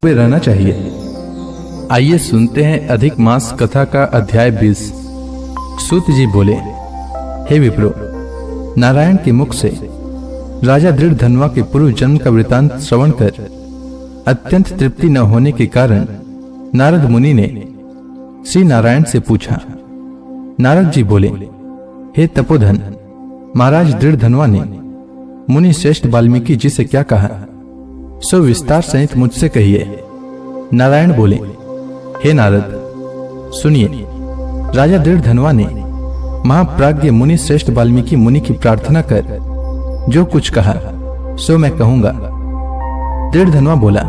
पे रहना चाहिए। आइए सुनते हैं अधिक मास कथा का अध्याय 20। सूत जी बोले, हे विप्रो, नारायण के मुख से राजा दृढ़धनवा के पूर्व जन्म का वृतांत श्रवण कर अत्यंत तृप्ति न होने के कारण नारद मुनि ने श्री नारायण से पूछा। नारद जी बोले, हे तपोधन, महाराज दृढ़धनवा ने मुनि श्रेष्ठ वाल्मीकि जी से क्या कहा, सो विस्तार सहित मुझसे कहिए। नारायण बोले, हे नारद, सुनिए। राजा दृढ़धनवा ने महाप्राज्ञ मुनि श्रेष्ठ वाल्मीकि मुनि की प्रार्थना कर जो कुछ कहा सो मैं कहूंगा। दृढ़धनवा बोला,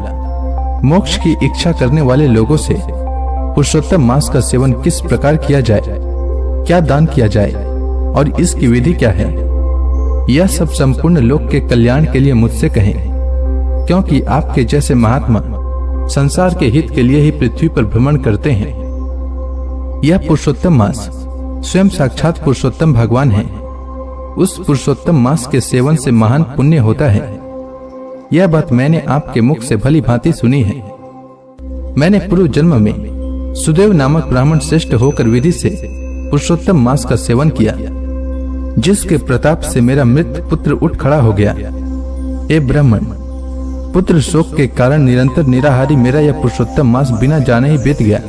मोक्ष की इच्छा करने वाले लोगों से पुरुषोत्तम मास का सेवन किस प्रकार किया जाए, क्या दान किया जाए और इसकी विधि क्या है, यह सब संपूर्ण लोक के कल्याण के लिए मुझसे कहें, क्योंकि आपके जैसे महात्मा संसार के हित के लिए ही पृथ्वी पर भ्रमण करते हैं। यह पुरुषोत्तम मास स्वयं साक्षात पुरुषोत्तम भगवान है। उस पुरुषोत्तम मास के सेवन से महान पुण्य होता है। यह बात मैंने आपके मुख से भली भांति सुनी है। मैंने पूर्व जन्म में सुदेव नामक ब्राह्मण श्रेष्ठ होकर विधि से पुरुषोत्तम मास का सेवन किया, जिसके प्रताप से मेरा मृत पुत्र उठ खड़ा हो गया। हे ब्राह्मण, पुत्र शोक के कारण निरंतर निराहारी मेरा यह पुरुषोत्तम मास बिना जाने ही बीत गया।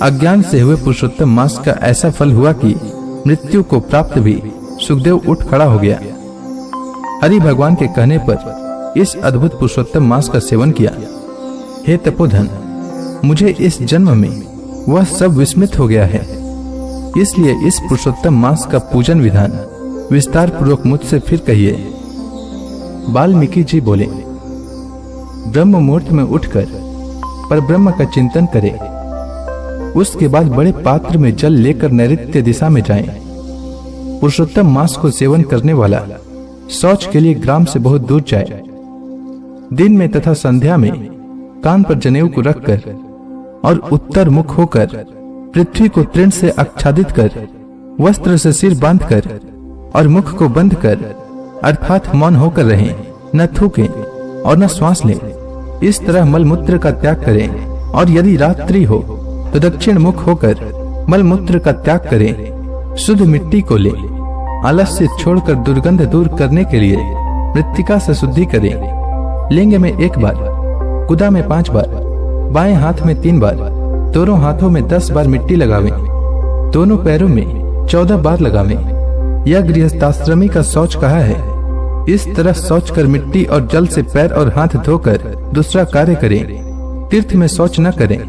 अज्ञान से हुए पुरुषोत्तम मास का ऐसा फल हुआ कि मृत्यु को प्राप्त भी सुखदेव उठ खड़ा हो गया। हरि भगवान के कहने पर इस अद्भुत पुरुषोत्तम मास का सेवन किया। हे तपोधन, मुझे इस जन्म में वह सब विस्मित हो गया है। इसलिए इस पुरुषोत्तम मास का पूजन विधान विस्तार पूर्वक मुझसे फिर कहिए। वाल्मीकि जी बोले, ब्रह्म मुहूर्त में उठकर परब्रह्म का चिंतन करें। उसके बाद बड़े पात्र में जल लेकर नैऋत्य दिशा में जाएं। पुरुषोत्तम मास को सेवन करने वाला शौच के लिए ग्राम से बहुत दूर जाए। दिन में तथा संध्या में कान पर जनेऊ को रखकर और उत्तर मुख होकर पृथ्वी को तृण से आच्छादित कर वस्त्र से सिर बांधकर और मुख को बंद कर अर्थात मौन होकर रहें, न थूकें और न श्वास लें। इस तरह मलमूत्र का त्याग करें और यदि रात्रि हो तो दक्षिण मुख होकर मलमूत्र का त्याग करें। शुद्ध मिट्टी को ले आलस्य छोड़कर दुर्गंध दूर करने के लिए मृत्तिका से शुद्धि करें। लिंग में 1 बार, कुदा में 5 बार, बाएं हाथ में 3 बार, दोनों हाथों में 10 बार मिट्टी लगावें, दोनों पैरों में 14 बार लगावें। यह गृहस्थाश्रमी का शौच कहा है। इस तरह शौच कर मिट्टी और जल से पैर और हाथ धोकर दूसरा कार्य करें। तीर्थ में शौच न करें,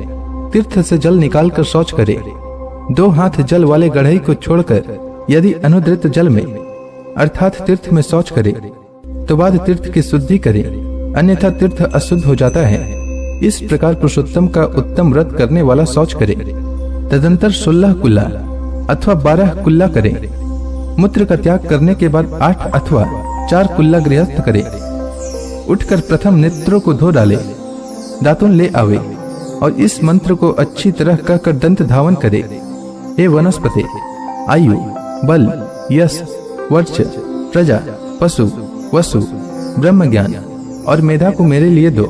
तीर्थ से जल निकालकर शौच करें। 2 हाथ जल वाले गढ़ई को छोड़कर यदि अनुद्रित जल में अर्थात तीर्थ में शौच करें तो बाद तीर्थ की शुद्धि करें, अन्यथा तीर्थ अशुद्ध हो जाता है। इस प्रकार पुरुषोत्तम का उत्तम व्रत करने वाला शौच करे। तदंतर 16 कुल्ला अथवा 12 कुल्ला करे। मूत्र का त्याग करने के बाद 8 अथवा 4 कुल्ला गृहस्थ करे। उठकर प्रथम नेत्रों को धो डाले, दातुन ले आवे और इस मंत्र को अच्छी तरह कहकर दंत धावन करे। हे वनस्पति, आयु, बल, यश, वर्च, प्रजा, पशु, वसु, ब्रह्म ज्ञान और मेधा को मेरे लिए दो।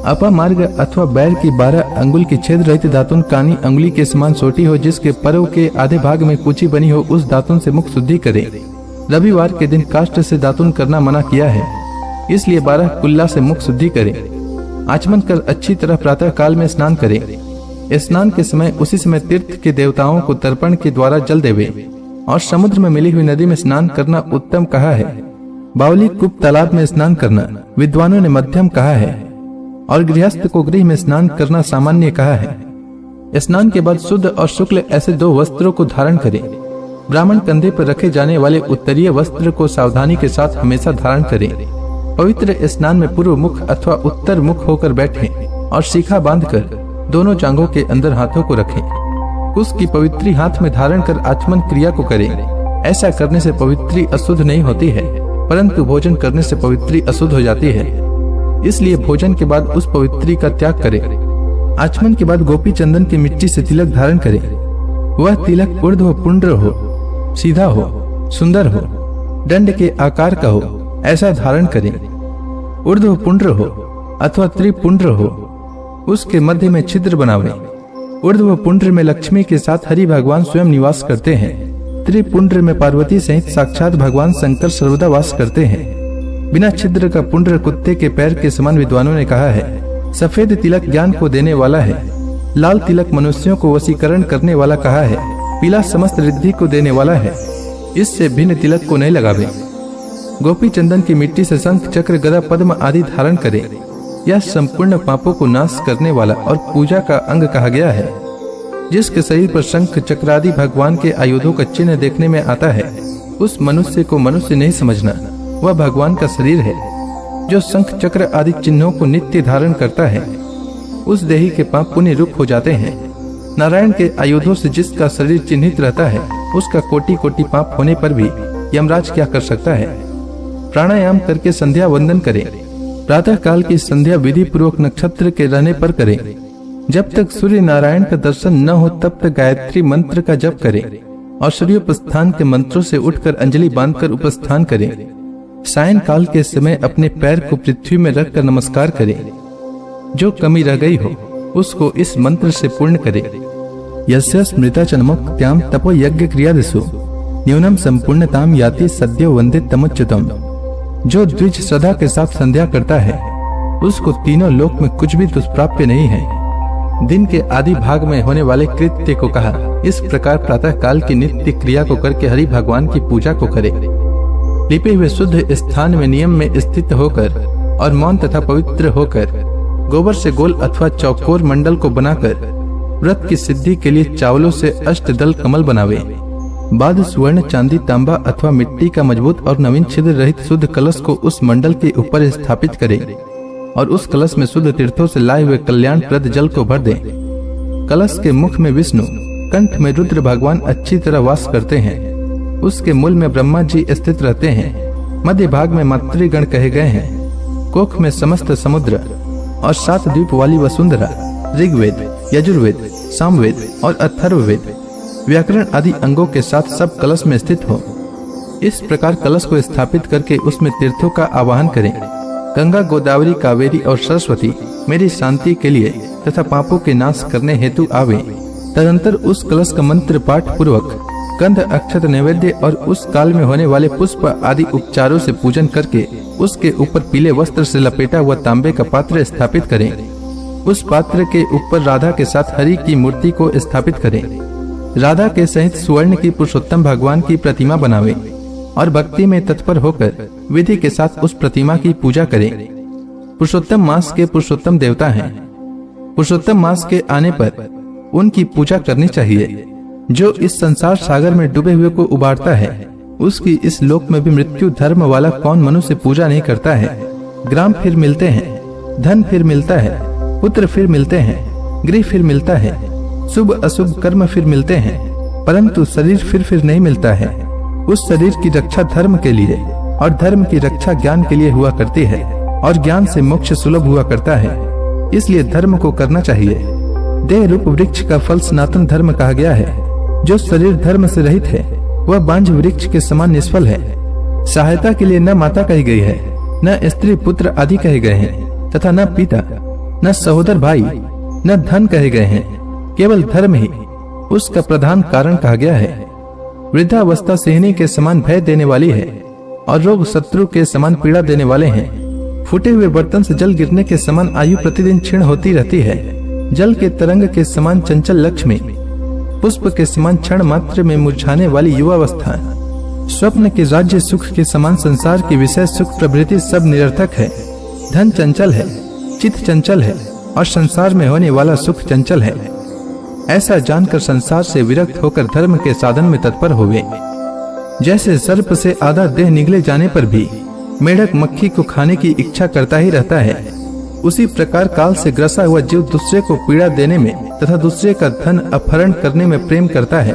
अपामार्ग अथवा बैर की 12 अंगुल की छेद रहित दातुन कानी अंगुली के समान छोटी हो, जिसके परव के आधे भाग में कुची बनी हो, उस दातुन से मुख शुद्धि करे। रविवार के दिन काष्ठ से दातुन करना मना किया है, इसलिए 12 कुल्ला से मुख शुद्धि करे। आचमन कर अच्छी तरह प्रातः काल में स्नान करे। स्नान के समय उसी समय तीर्थ के देवताओं को तर्पण के द्वारा जल देवे और समुद्र में मिली हुई नदी में स्नान करना उत्तम कहा है। बावली कूप तालाब में स्नान करना विद्वानों ने मध्यम कहा है और गृहस्थ को गृह में स्नान करना सामान्य कहा है। स्नान के बाद शुद्ध और शुक्ल ऐसे 2 वस्त्रों को धारण करें। ब्राह्मण कंधे पर रखे जाने वाले उत्तरीय वस्त्र को सावधानी के साथ हमेशा धारण करें। पवित्र स्नान में पूर्व मुख अथवा उत्तर मुख होकर बैठें और शिखा बांधकर दोनों जांघों के अंदर हाथों को रखें। उसकी पवित्री हाथ में धारण कर आचमन क्रिया को करें। ऐसा करने से पवित्री अशुद्ध नहीं होती है, परंतु भोजन करने से पवित्री अशुद्ध हो जाती है। इसलिए भोजन के बाद उस पवित्री का त्याग करें। आचमन के बाद गोपी चंदन की मिट्टी से तिलक धारण करें। वह तिलक ऊर्ध्व पुंड्र हो, सीधा हो, सुंदर हो, दंड के आकार का हो, ऐसा धारण करें। ऊर्ध्व पुंड्र हो अथवा त्रिपुंड्र हो, उसके मध्य में छिद्र बनावे। ऊर्ध्व पुंड्र में लक्ष्मी के साथ हरि भगवान स्वयं निवास करते हैं। त्रिपुंड्र में पार्वती सहित साक्षात भगवान शंकर सर्वदा वास करते हैं। बिना छिद्र का पुंड्र कुत्ते के पैर के समान विद्वानों ने कहा है। सफेद तिलक ज्ञान को देने वाला है। लाल तिलक मनुष्यों को वशीकरण करने वाला कहा है। पीला समस्त रिद्धि को देने वाला है। इससे भिन्न तिलक को नहीं लगावे। गोपी चंदन की मिट्टी से शंख चक्र गदा पद्म आदि धारण करे। यह संपूर्ण पापों को नाश करने वाला और पूजा का अंग कहा गया है। जिसके शरीर पर शंख चक्र आदि भगवान के आयुधों का चिन्ह देखने में आता है, उस मनुष्य को मनुष्य नहीं समझना, वह भगवान का शरीर है। जो शंख चक्र आदि चिन्हों को नित्य धारण करता है, उस देही के पाप पुण्य रूप हो जाते हैं। नारायण के आयुधों से जिसका शरीर चिन्हित रहता है, उसका कोटि कोटि पाप होने पर भी यमराज क्या कर सकता है। प्राणायाम करके संध्या वंदन करें। प्रातः काल की संध्या विधि पूर्वक नक्षत्र के रहने पर करें। जब तक सूर्य नारायण का दर्शन न हो तब तक गायत्री मंत्र का जप करें और सूर्योपस्थान के मंत्रों से उठकर अंजलि बांधकर उपस्थान करें। सायं काल के समय अपने पैर को पृथ्वी में रखकर नमस्कार करें। जो कमी रह गई हो उसको इस मंत्र से पूर्ण करें। यस्य स्मृता चन्मुक्त्याम तपो यज्ञ क्रियादिषु न्यूनम संपूर्णताम याति सद्यो वंदित तमुच्युतम। जो द्विज श्रद्धा के साथ संध्या करता है, उसको तीनों लोक में कुछ भी दुष्प्राप्य नहीं है। दिन के आदि भाग में होने वाले कृत्य को कहा। इस प्रकार प्रातः काल की नित्य क्रिया को करके हरि भगवान की पूजा को करे। लिपे हुए शुद्ध स्थान में नियम में स्थित होकर और मौन तथा पवित्र होकर गोबर से गोल अथवा चौकोर मंडल को बनाकर व्रत की सिद्धि के लिए चावलों से अष्टदल कमल बनावे। बाद स्वर्ण चांदी तांबा अथवा मिट्टी का मजबूत और नवीन छिद्र रहित शुद्ध कलश को उस मंडल के ऊपर स्थापित करे और उस कलश में शुद्ध तीर्थों से लाए हुए कल्याण प्रद जल को भर दे। कलश के मुख में विष्णु, कंठ में रुद्र भगवान अच्छी तरह वास करते हैं। उसके मूल में ब्रह्मा जी स्थित रहते हैं। मध्य भाग में मातृगण कहे गए हैं। कोख में समस्त समुद्र और 7 द्वीप वाली वसुंधरा, ऋग्वेद, यजुर्वेद, सामवेद और अथर्ववेद व्याकरण आदि अंगों के साथ सब कलश में स्थित हो। इस प्रकार कलश को स्थापित करके उसमें तीर्थों का आवाहन करें। गंगा, गोदावरी, कावेरी और सरस्वती मेरी शांति के लिए तथा पापों के नाश करने हेतु आवे। तदंतर उस कलश का मंत्र पाठ पूर्वक गंध, अक्षत, नैवेद्य और उस काल में होने वाले पुष्प आदि उपचारों से पूजन करके उसके ऊपर पीले वस्त्र से लपेटा हुआ तांबे का पात्र स्थापित करें। उस पात्र के ऊपर राधा के साथ हरि की मूर्ति को स्थापित करें। राधा के सहित स्वर्ण की पुरुषोत्तम भगवान की प्रतिमा बनावे और भक्ति में तत्पर होकर विधि के साथ उस प्रतिमा की पूजा करें। पुरुषोत्तम मास के पुरुषोत्तम देवता हैं। पुरुषोत्तम मास के आने पर उनकी पूजा करनी चाहिए। जो इस संसार सागर में डूबे हुए को उबारता है, उसकी इस लोक में भी मृत्यु धर्म वाला कौन मनुष्य पूजा नहीं करता है। ग्राम फिर मिलते हैं, धन फिर मिलता है, पुत्र फिर मिलते हैं, गृह फिर मिलता है, शुभ अशुभ कर्म फिर मिलते हैं, परंतु शरीर फिर नहीं मिलता है। उस शरीर की रक्षा धर्म के लिए और धर्म की रक्षा ज्ञान के लिए हुआ करती है और ज्ञान से मोक्ष सुलभ हुआ करता है। इसलिए धर्म को करना चाहिए। देह रूप वृक्ष का फल सनातन धर्म कहा गया है। जो शरीर धर्म से रहित है, वह बांझ वृक्ष के समान निष्फल है। सहायता के लिए न माता कही गई है, न स्त्री पुत्र आदि कहे गए हैं, तथा न पिता, न सहोदर भाई, न धन कहे गए हैं। केवल धर्म ही उसका प्रधान कारण कहा गया है। वृद्धावस्था सिंहनी के समान भय देने वाली है और रोग शत्रु के समान पीड़ा देने वाले हैं। फूटे हुए बर्तन से जल गिरने के समान आयु प्रतिदिन क्षीण होती रहती है। जल के तरंग के समान चंचल लक्ष्मी, पुष्प के समान क्षण मात्र में मुरझाने वाली युवावस्था, स्वप्न के राज्य सुख के समान संसार की विषय सुख प्रवृत्ति सब निरर्थक है। धन चंचल है, चित्त चंचल है और संसार में होने वाला सुख चंचल है। ऐसा जानकर संसार से विरक्त होकर धर्म के साधन में तत्पर होवे। जैसे सर्प से आधा देह निगले जाने पर भी मेढक मक्खी को खाने की इच्छा करता ही रहता है, उसी प्रकार काल से ग्रसा हुआ जीव दूसरे को पीड़ा देने में तथा दूसरे का धन अपहरण करने में प्रेम करता है।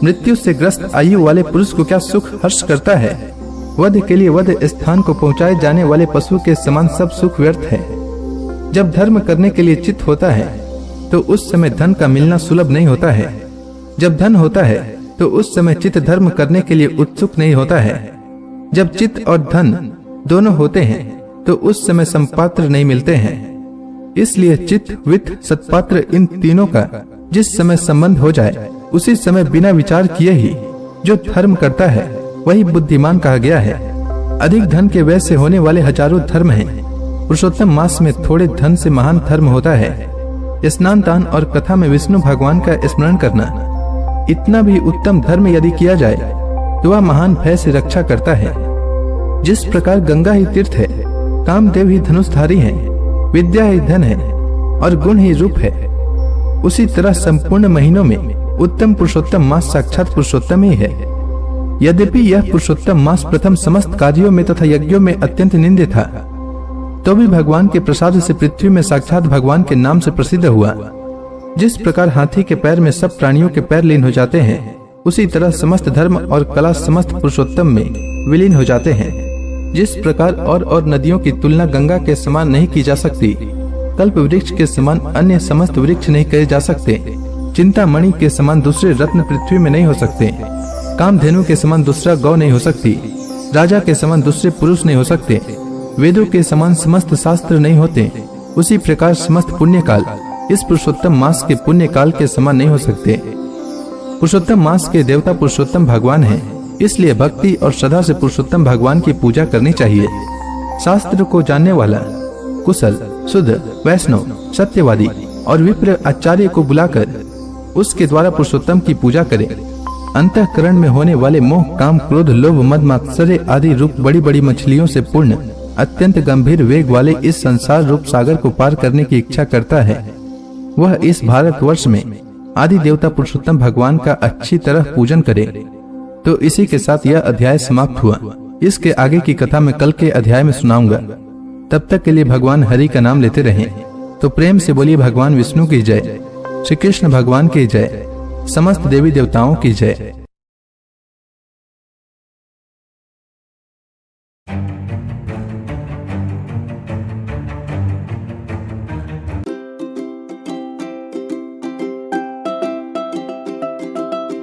मृत्यु से ग्रस्त आयु वाले पुरुष को क्या सुख हर्ष करता है। वध के लिए वध स्थान को पहुंचाए जाने वाले पशु के समान सब सुख व्यर्थ है। जब धर्म करने के लिए चित्त होता है तो उस समय धन का मिलना सुलभ नहीं होता है। जब धन होता है तो उस समय चित्त धर्म करने के लिए उत्सुक नहीं होता है। जब चित्त और धन दोनों होते हैं तो उस समय संपात्र नहीं मिलते हैं। इसलिए चित्त, वित्त, सत्पात्र इन तीनों का जिस समय संबंध हो जाए उसी समय बिना विचार किए ही जो धर्म करता है वही बुद्धिमान कहा गया है। अधिक धन के व्यय से होने वाले हजारों धर्म हैं। पुरुषोत्तम मास में थोड़े धन से महान धर्म होता है। स्नान दान और कथा में विष्णु भगवान का स्मरण करना, इतना भी उत्तम धर्म यदि किया जाए तो वह महान भय से रक्षा करता है। जिस प्रकार गंगा ही तीर्थ है, कामदेव ही धनुषधारी है, विद्या ही धन है और गुण ही रूप है, उसी तरह संपूर्ण महीनों में उत्तम पुरुषोत्तम मास साक्षात पुरुषोत्तम ही है। यद्यपि यह पुरुषोत्तम मास प्रथम समस्त कार्यों में तथा यज्ञों में अत्यंत निंद्य था, तो भी भगवान के प्रसाद से पृथ्वी में साक्षात भगवान के नाम से प्रसिद्ध हुआ। जिस प्रकार हाथी के पैर में सब प्राणियों के पैर लीन हो जाते हैं, उसी तरह समस्त धर्म और कला समस्त पुरुषोत्तम में विलीन हो जाते हैं। जिस प्रकार और नदियों की तुलना गंगा के समान नहीं की जा सकती, कल्प वृक्ष के समान अन्य समस्त वृक्ष नहीं कहे जा सकते, चिंतामणि के समान दूसरे रत्न पृथ्वी में नहीं हो सकते, कामधेनु के समान दूसरा गौ नहीं हो सकती, राजा के समान दूसरे पुरुष नहीं हो सकते, वेदों के समान समस्त शास्त्र नहीं होते, उसी प्रकार समस्त पुण्य काल इस पुरुषोत्तम मास के पुण्य काल के समान नहीं हो सकते। पुरुषोत्तम मास के देवता पुरुषोत्तम भगवान हैं, इसलिए भक्ति और श्रद्धा से पुरुषोत्तम भगवान की पूजा करनी चाहिए। शास्त्र को जानने वाला कुशल, शुद्ध, वैष्णव, सत्यवादी और विप्र आचार्य को बुलाकर उसके द्वारा पुरुषोत्तम की पूजा करे। अंतःकरण में होने वाले मोह, काम, क्रोध, लोभ, मद, मात्सर्य आदि रूप बड़ी बड़ी मछलियों से पूर्ण अत्यंत गंभीर वेग वाले इस संसार रूप सागर को पार करने की इच्छा करता है, वह इस भारतवर्ष में आदि देवता पुरुषोत्तम भगवान का अच्छी तरह पूजन करे। तो इसी के साथ यह अध्याय समाप्त हुआ। इसके आगे की कथा मैं कल के अध्याय में सुनाऊंगा। तब तक के लिए भगवान हरि का नाम लेते रहें। तो प्रेम से बोलिए भगवान विष्णु की जय, श्री कृष्ण भगवान की जय, समस्त देवी देवताओं की जय।